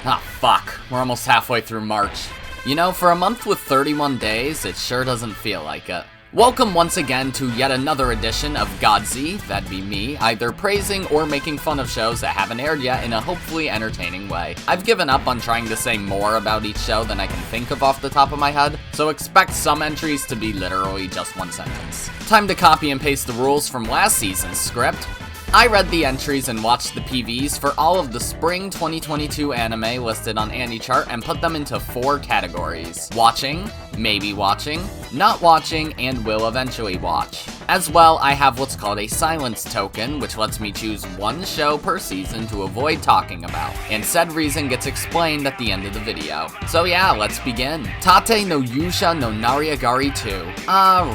Ah, fuck. We're almost halfway through March. You know, for a month with 31 days, it sure doesn't feel like it. Welcome once again to yet another edition of Godzi, that'd be me, either praising or making fun of shows that haven't aired yet in a hopefully entertaining way. I've given up on trying to say more about each show than I can think of off the top of my head, so expect some entries to be literally just one sentence. Time to copy and paste the rules from last season's script. I read the entries and watched the PVs for all of the spring 2022 anime listed on AniChart and put them into 4 categories: watching, maybe watching, not watching, and will eventually watch. As well, I have what's called a silence token, which lets me choose one show per season to avoid talking about, and said reason gets explained at the end of the video. So yeah, let's begin. Tate no Yusha no Nariagari 2.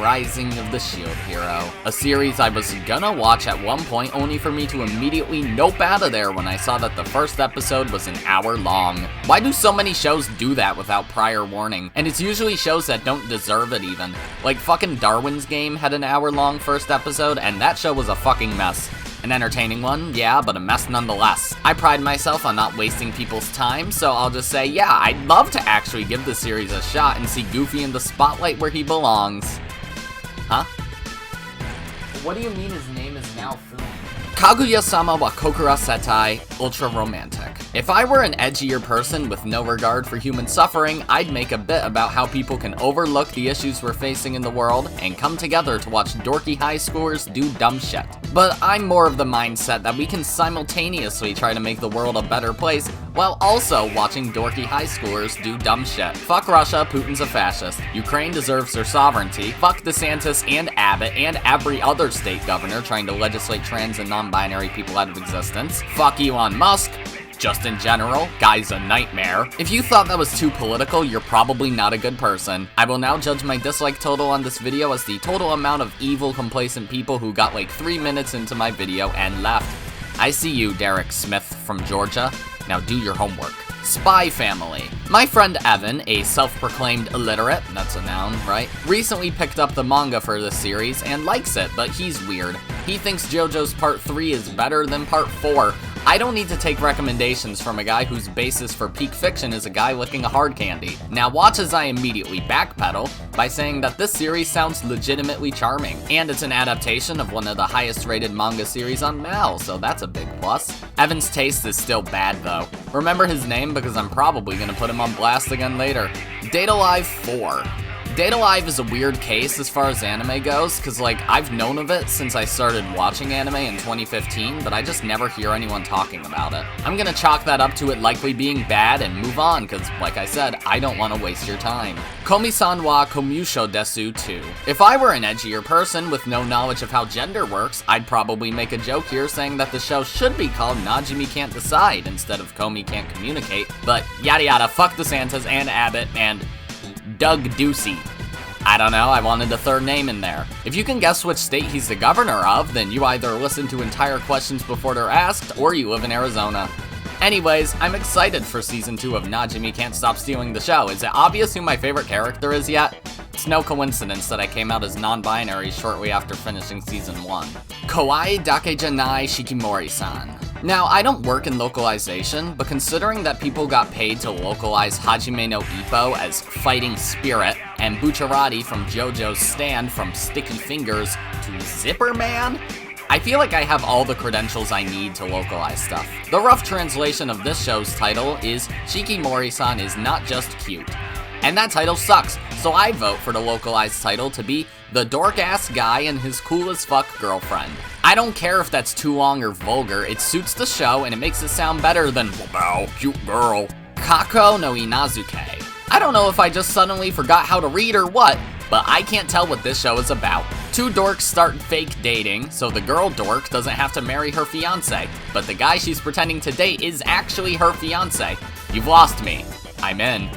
Rising of the Shield Hero. A series I was gonna watch at one point, only for me to immediately nope out of there when I saw that the first episode was an hour long. Why do so many shows do that without prior warning? And it's usually shows that don't deserve it even. Like fucking Darwin's Game had an hour-long first episode, and that show was a fucking mess. An entertaining one, yeah, but a mess nonetheless. I pride myself on not wasting people's time, so I'll just say, yeah, I'd love to actually give the series a shot and see Goofy in the spotlight where he belongs. Huh? What do you mean his name is now Fumi? Kaguya-sama wa Kokura Setai, ultra romantic. If I were an edgier person with no regard for human suffering, I'd make a bit about how people can overlook the issues we're facing in the world and come together to watch dorky high schoolers do dumb shit. But I'm more of the mindset that we can simultaneously try to make the world a better place while also watching dorky high schoolers do dumb shit. Fuck Russia, Putin's a fascist. Ukraine deserves their sovereignty. Fuck DeSantis and Abbott and every other state governor trying to legislate trans and non-binary people out of existence. Fuck Elon Musk. Just in general, guy's a nightmare. If you thought that was too political, you're probably not a good person. I will now judge my dislike total on this video as the total amount of evil, complacent people who got like 3 minutes into my video and left. I see you, Derek Smith from Georgia. Now do your homework. Spy Family. My friend Evan, a self-proclaimed illiterate, that's a noun, right, recently picked up the manga for this series and likes it, but he's weird. He thinks JoJo's Part 3 is better than Part 4. I don't need to take recommendations from a guy whose basis for peak fiction is a guy licking a hard candy. Now watch as I immediately backpedal by saying that this series sounds legitimately charming, and it's an adaptation of one of the highest rated manga series on Mal, so that's a big plus. Evan's taste is still bad though. Remember his name because I'm probably gonna put him on blast again later. Date Alive 4. Date Alive is a weird case as far as anime goes, cause like, I've known of it since I started watching anime in 2015, but I just never hear anyone talking about it. I'm gonna chalk that up to it likely being bad and move on, cause like I said, I don't wanna waste your time. Komi-san wa Komusho desu 2. If I were an edgier person with no knowledge of how gender works, I'd probably make a joke here saying that the show should be called Najimi Can't Decide instead of Komi Can't Communicate, but yada yada, fuck DeSantis and Abbott and Doug Ducey. I don't know, I wanted a third name in there. If you can guess which state he's the governor of, then you either listen to entire questions before they're asked, or you live in Arizona. Anyways, I'm excited for Season 2 of Najimi Can't Stop Stealing the Show. Is it obvious who my favorite character is yet? It's no coincidence that I came out as non-binary shortly after finishing Season 1. Kawaii dake janai Shikimori-san. Now, I don't work in localization, but considering that people got paid to localize Hajime no Ippo as Fighting Spirit, and Bucciarati from JoJo's Stand from Sticky Fingers to Zipper Man, I feel like I have all the credentials I need to localize stuff. The rough translation of this show's title is Shikimori-san is not just cute. And that title sucks, so I vote for the localized title to be The Dork-Ass Guy and His Cool as Fuck Girlfriend. I don't care if that's too long or vulgar, it suits the show and it makes it sound better than wow, cute girl. Kako no Inazuke. I don't know if I just suddenly forgot how to read or what, but I can't tell what this show is about. 2 dorks start fake dating, so the girl dork doesn't have to marry her fiancé, but the guy she's pretending to date is actually her fiancé. You've lost me. I'm in.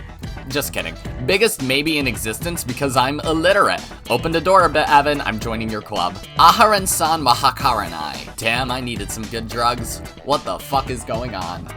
Just kidding. Biggest maybe in existence because I'm illiterate. Open the door a bit, Evan. I'm joining your club. Aharen-san wa Hakarenai. Damn, I needed some good drugs. What the fuck is going on?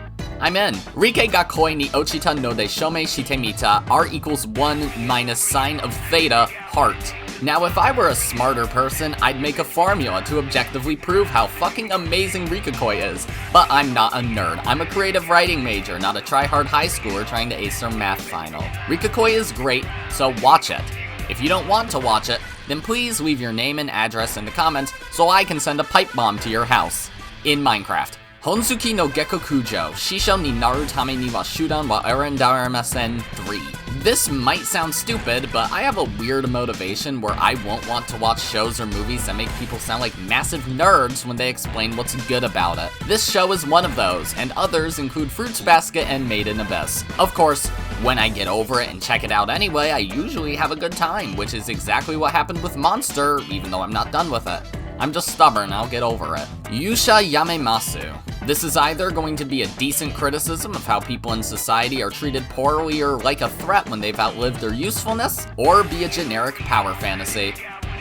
I'm in. Rike ga koi ni ochita no de shomei shite mita. R equals 1 minus sine of theta, heart. Now if I were a smarter person, I'd make a formula to objectively prove how fucking amazing Rikakoi is. But I'm not a nerd. I'm a creative writing major, not a try-hard high schooler trying to ace their math final. Rikakoi is great, so watch it. If you don't want to watch it, then please leave your name and address in the comments so I can send a pipe bomb to your house. In Minecraft. Honsuki no Gekkokujo, Shisho ni naru tame ni wa shudan wa arendarimasen 3. This might sound stupid, but I have a weird motivation where I won't want to watch shows or movies that make people sound like massive nerds when they explain what's good about it. This show is one of those, and others include Fruits Basket and Made in Abyss. Of course, when I get over it and check it out anyway, I usually have a good time, which is exactly what happened with Monster, even though I'm not done with it. I'm just stubborn, I'll get over it. Yusha Yamemasu. This is either going to be a decent criticism of how people in society are treated poorly or like a threat when they've outlived their usefulness, or be a generic power fantasy.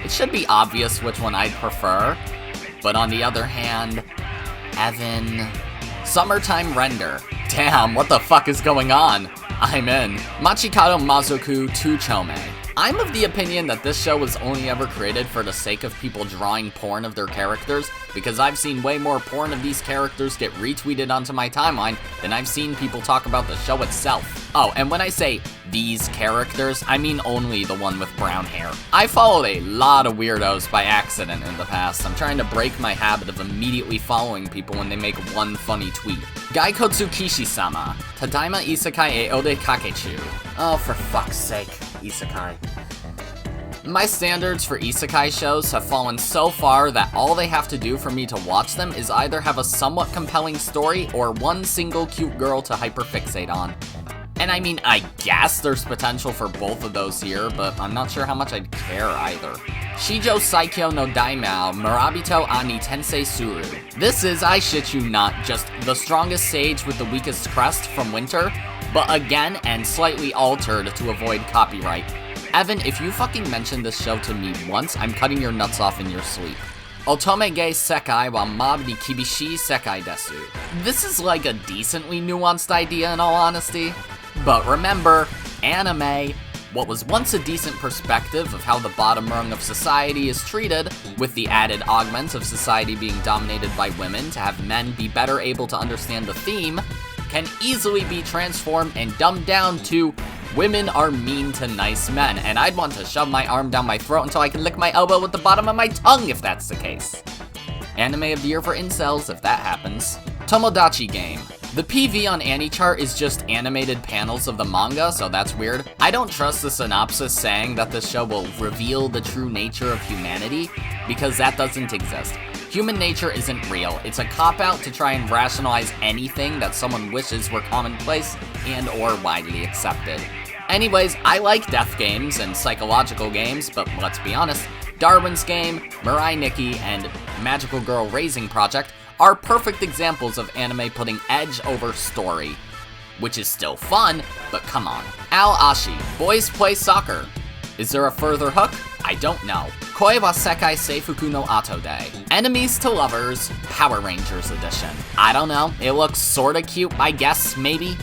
It should be obvious which one I'd prefer, but on the other hand, Evan... Summertime Render. Damn, what the fuck is going on? I'm in. Machikado Mazoku 2 Chome. I'm of the opinion that this show was only ever created for the sake of people drawing porn of their characters, because I've seen way more porn of these characters get retweeted onto my timeline than I've seen people talk about the show itself. Oh, and when I say these characters, I mean only the one with brown hair. I followed a lot of weirdos by accident in the past. I'm trying to break my habit of immediately following people when they make one funny tweet. Gaikotsu Kishi-sama, Tadaima Isekai e Ode Kakechu. Oh, for fuck's sake, Isekai. My standards for isekai shows have fallen so far that all they have to do for me to watch them is either have a somewhat compelling story or one single cute girl to hyperfixate on. And I mean, I guess there's potential for both of those here, but I'm not sure how much I'd care either. Shijo Saikyo no Daimao Murabito Ani Tensei Suru. This is, I shit you not, just the strongest sage with the weakest crest from Winter, but again and slightly altered to avoid copyright. Evan, if you fucking mention this show to me once, I'm cutting your nuts off in your sleep. Otome ge sekai wa mob ni kibishii sekai desu. This is like a decently nuanced idea in all honesty. But remember, anime, what was once a decent perspective of how the bottom rung of society is treated, with the added augment of society being dominated by women to have men be better able to understand the theme, can easily be transformed and dumbed down to women are mean to nice men, and I'd want to shove my arm down my throat until I can lick my elbow with the bottom of my tongue if that's the case. Anime of the year for incels if that happens. Tomodachi Game. The PV on AniChart is just animated panels of the manga, so that's weird. I don't trust the synopsis saying that this show will reveal the true nature of humanity, because that doesn't exist. Human nature isn't real. It's a cop-out to try and rationalize anything that someone wishes were commonplace and or widely accepted. Anyways, I like death games and psychological games, but let's be honest, Darwin's Game, Mirai Nikki, and Magical Girl Raising Project are perfect examples of anime putting edge over story. Which is still fun, but come on. Al Ashi, Boys Play Soccer. Is there a further hook? I don't know. Koi wa Sekai Seifuku no Ato de. Enemies to Lovers, Power Rangers Edition. I don't know, it looks sorta cute, I guess, maybe?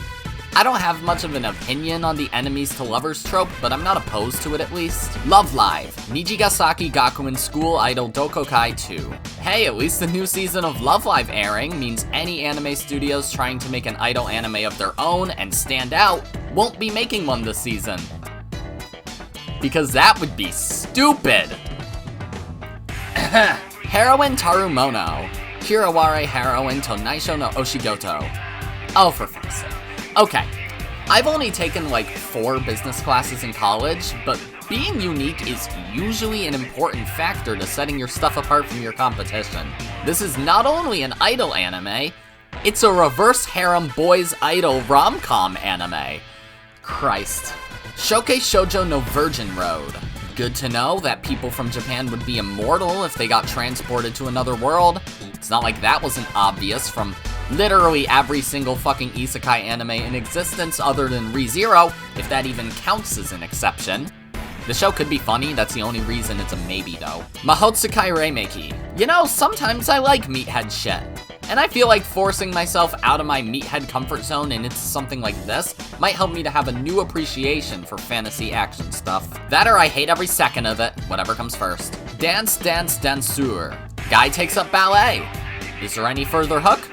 I don't have much of an opinion on the enemies to lovers trope, but I'm not opposed to it at least. Love Live, Nijigasaki Gakuen School Idol Dokokai 2. Hey, at least the new season of Love Live airing means any anime studios trying to make an idol anime of their own and stand out won't be making one this season. Because that would be stupid! Heroine Tarumono, Hiraware Heroine to Naisho no Oshigoto. Oh, for fuck's sake. Okay, I've only taken like 4 business classes in college, but being unique is usually an important factor to setting your stuff apart from your competition. This is not only an idol anime, it's a reverse harem boys idol rom-com anime. Christ. Showcase Shoujo no Virgin Road. Good to know that people from Japan would be immortal if they got transported to another world. It's not like that wasn't obvious from literally every single fucking isekai anime in existence other than ReZero, if that even counts as an exception. The show could be funny, that's the only reason it's a maybe though. Mahotsukai Reimeki. You know, sometimes I like meathead shit. And I feel like forcing myself out of my meathead comfort zone and into something like this might help me to have a new appreciation for fantasy action stuff. That or I hate every second of it, whatever comes first. Dance, dance, danseur. Guy takes up ballet. Is there any further hook?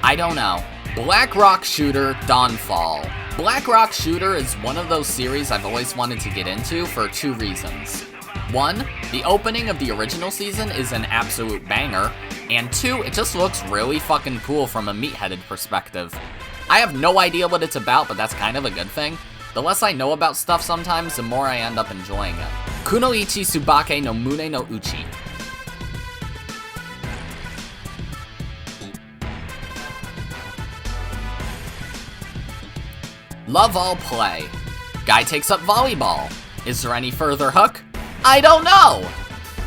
I don't know. Black Rock Shooter Dawnfall. Black Rock Shooter is one of those series I've always wanted to get into for 2 reasons. 1, the opening of the original season is an absolute banger, and 2, it just looks really fucking cool from a meatheaded perspective. I have no idea what it's about, but that's kind of a good thing. The less I know about stuff sometimes, the more I end up enjoying it. Kunoichi Tsubake no Mune no Uchi. Love All Play. Guy takes up volleyball. Is there any further hook? I don't know!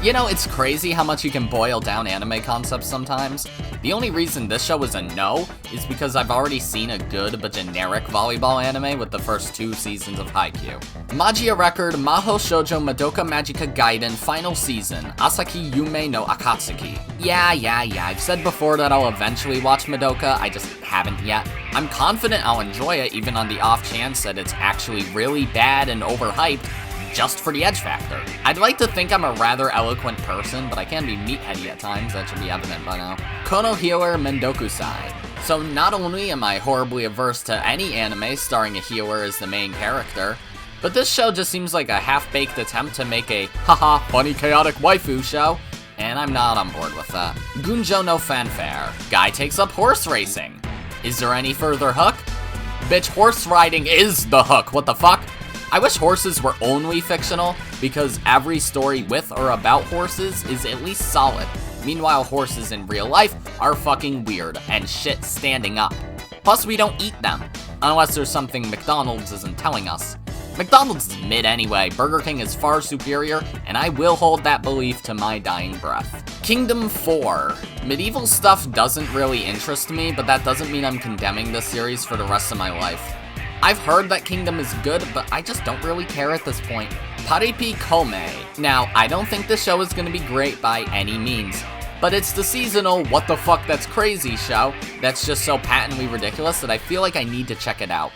You know, it's crazy how much you can boil down anime concepts sometimes. The only reason this show is a no is because I've already seen a good but generic volleyball anime with the first 2 seasons of Haikyuu. Magia Record Mahou Shoujo Madoka Magica Gaiden Final Season, Asaki Yume no Akatsuki. Yeah, I've said before that I'll eventually watch Madoka, I just haven't yet. I'm confident I'll enjoy it even on the off chance that it's actually really bad and overhyped, just for the edge factor. I'd like to think I'm a rather eloquent person, but I can be meatheady at times, that should be evident by now. Kono Healer Mendokusai. So not only am I horribly averse to any anime starring a healer as the main character, but this show just seems like a half-baked attempt to make a haha funny chaotic waifu show, and I'm not on board with that. Gunjo no Fanfare. Guy takes up horse racing. Is there any further hook? Bitch, horse riding is the hook, what the fuck? I wish horses were only fictional, because every story with or about horses is at least solid. Meanwhile, horses in real life are fucking weird, and shit standing up. Plus, we don't eat them, unless there's something McDonald's isn't telling us. McDonald's is mid anyway, Burger King is far superior, and I will hold that belief to my dying breath. Kingdom 4. Medieval stuff doesn't really interest me, but that doesn't mean I'm condemning this series for the rest of my life. I've heard that Kingdom is good, but I just don't really care at this point. Paripi Kome. Now, I don't think this show is going to be great by any means, but it's the seasonal what the fuck that's crazy show that's just so patently ridiculous that I feel like I need to check it out.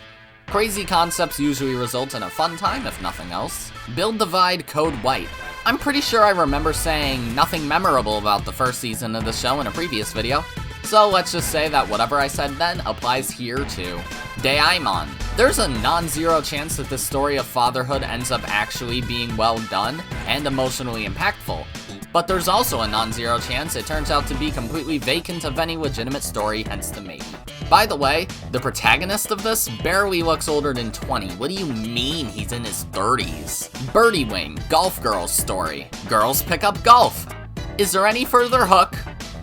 Crazy concepts usually result in a fun time, if nothing else. Build Divide Code White. I'm pretty sure I remember saying nothing memorable about the first season of the show in a previous video, so let's just say that whatever I said then applies here too. Daimon. There's a non-zero chance that the story of fatherhood ends up actually being well done and emotionally impactful, but there's also a non-zero chance it turns out to be completely vacant of any legitimate story, hence the maybe. By the way, the protagonist of this barely looks older than 20. What do you mean he's in his 30s? Birdie Wing, Golf Girls story. Girls pick up golf. Is there any further hook?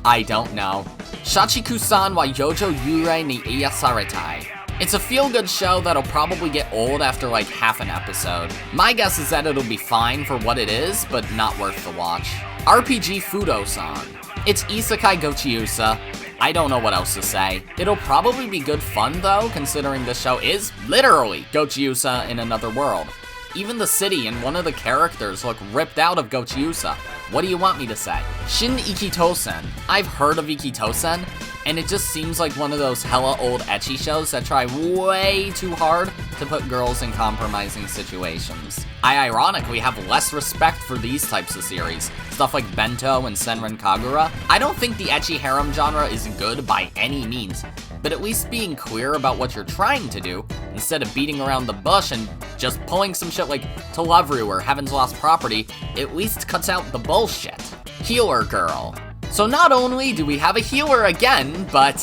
I don't know. Shachiku-san wa Yojo Yurei ni Iyasaretai. It's a feel-good show that'll probably get old after like half an episode. My guess is that it'll be fine for what it is, but not worth the watch. RPG Fudo-san. It's Isekai Gochiusa. I don't know what else to say. It'll probably be good fun though, considering this show is literally Gochiusa in another world. Even the city and one of the characters look ripped out of Gochiusa. What do you want me to say? Shin Ikitosen. I've heard of Ikitosen, and it just seems like one of those hella old ecchi shows that try way too hard to put girls in compromising situations. I ironically have less respect for these types of series, stuff like Bento and Senran Kagura. I don't think the ecchi harem genre is good by any means, but at least being clear about what you're trying to do, instead of beating around the bush and just pulling some shit like To Love You or Heaven's Lost Property, at least cuts out the bullshit. Healer Girl. So not only do we have a healer again, but...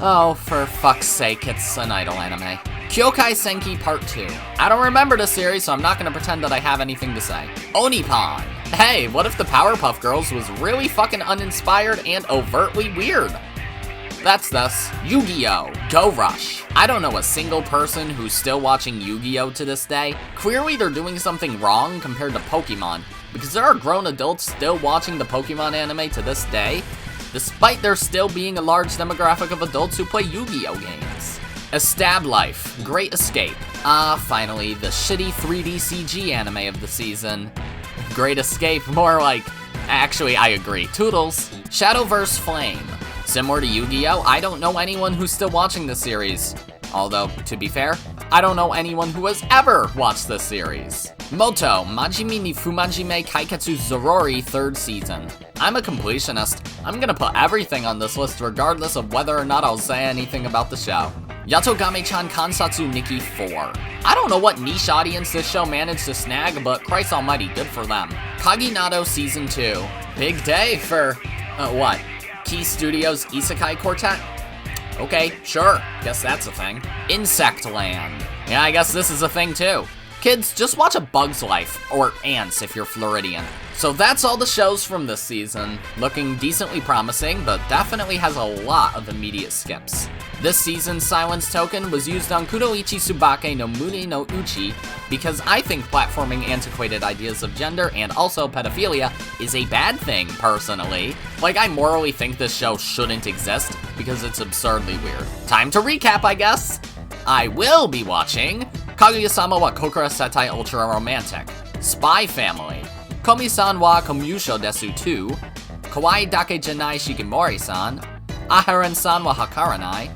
oh, for fuck's sake, it's an idol anime. Kyokai Senki Part 2. I don't remember this series, so I'm not gonna pretend that I have anything to say. Onipon. Hey, what if the Powerpuff Girls was really fucking uninspired and overtly weird? That's this. Yu-Gi-Oh! Go Rush. I don't know a single person who's still watching Yu-Gi-Oh! To this day. Clearly they're doing something wrong compared to Pokemon, because there are grown adults still watching the Pokemon anime to this day, despite there still being a large demographic of adults who play Yu-Gi-Oh! Games. A Stab Life, Great Escape. Finally, the shitty 3D CG anime of the season. Great Escape, more like... actually, I agree. Toodles. Shadowverse Flame. Similar to Yu-Gi-Oh!, I don't know anyone who's still watching the series. Although, to be fair, I don't know anyone who has ever watched this series. Moto, Majimi ni Fumajime Kaiketsu Zorori 3rd season. I'm a completionist. I'm gonna put everything on this list regardless of whether or not I'll say anything about the show. Yatogame-chan Kansatsu Nikki 4. I don't know what niche audience this show managed to snag, but Christ almighty, good for them. Kaginado Season 2. Big day for, what? Key Studios Isekai Quartet? Okay, sure, guess that's a thing. Insectland. Yeah, I guess this is a thing too. Kids, just watch A Bug's Life, or Ants if you're Floridian. So that's all the shows from this season. Looking decently promising, but definitely has a lot of immediate skips. This season's Silence Token was used on Kunoichi Tsubake no Muni no Uchi because I think platforming antiquated ideas of gender and also pedophilia is a bad thing, personally. Like, I morally think this show shouldn't exist because it's absurdly weird. Time to recap, I guess. I will be watching Kaguya-sama wa Kokura Setai Ultra Romantic, Spy Family, Komi-san wa Komyusho Desu 2, Kawaii Dake Janai Shikimori-san, Aharon-san wa Hakaranai,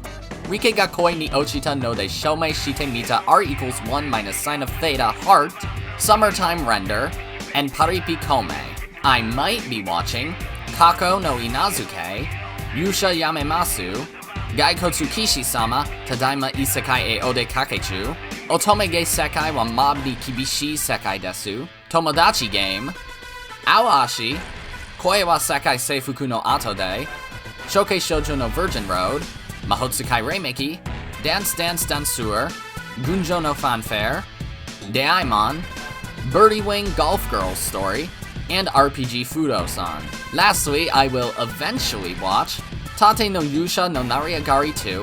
Rike ga koi ni ochita no de shomei shite mita r equals 1 minus sine of theta heart, Summertime Render, and Paripi Kome. I might be watching Kako no Inazuke, Yusha Yamemasu, Gaikotsu Kishi-sama, Tadaima Isekai e Ode Kakechu, Otome ge Sekai wa Mob ni Kibishi Sekai desu, Tomodachi Game, Aoashi, Koe wa Sekai Seifuku no Ato de, Shokei Shoujo no Virgin Road, Mahotsukai Reimeki, Dance Dance Danseur, Gunjo no Fanfare, Daimon, Birdie Wing Golf Girls Story, and RPG Fudo-san. Lastly, I will eventually watch Tate no Yusha no Nariagari 2,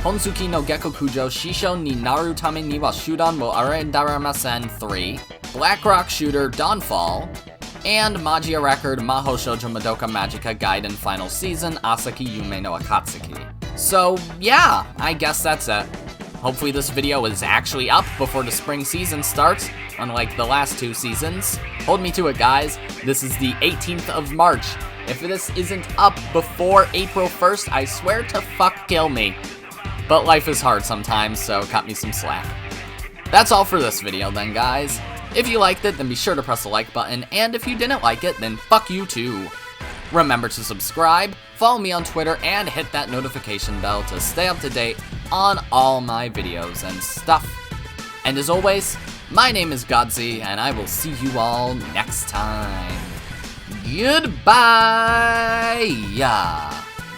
Honsuki no Gekkokujo Shisho ni Naru Tame ni wa Shudan wo Arendaramasen 3, Black Rock Shooter Dawnfall, and Magia Record Maho Shoujo Madoka Magica Gaiden Final Season Asaki Yume no Akatsuki. So yeah, I guess that's it. Hopefully this video is actually up before the spring season starts, unlike the last 2 seasons. Hold me to it, guys. This is the 18th of March. If this isn't up before April 1st, I swear to fuck kill me. But life is hard sometimes, so cut me some slack. That's all for this video then, guys. If you liked it, then be sure to press the like button, and if you didn't like it, then fuck you too. Remember to subscribe, follow me on Twitter, and hit that notification bell to stay up to date on all my videos and stuff. And as always, my name is Godzi, and I will see you all next time. Goodbye! Yeah.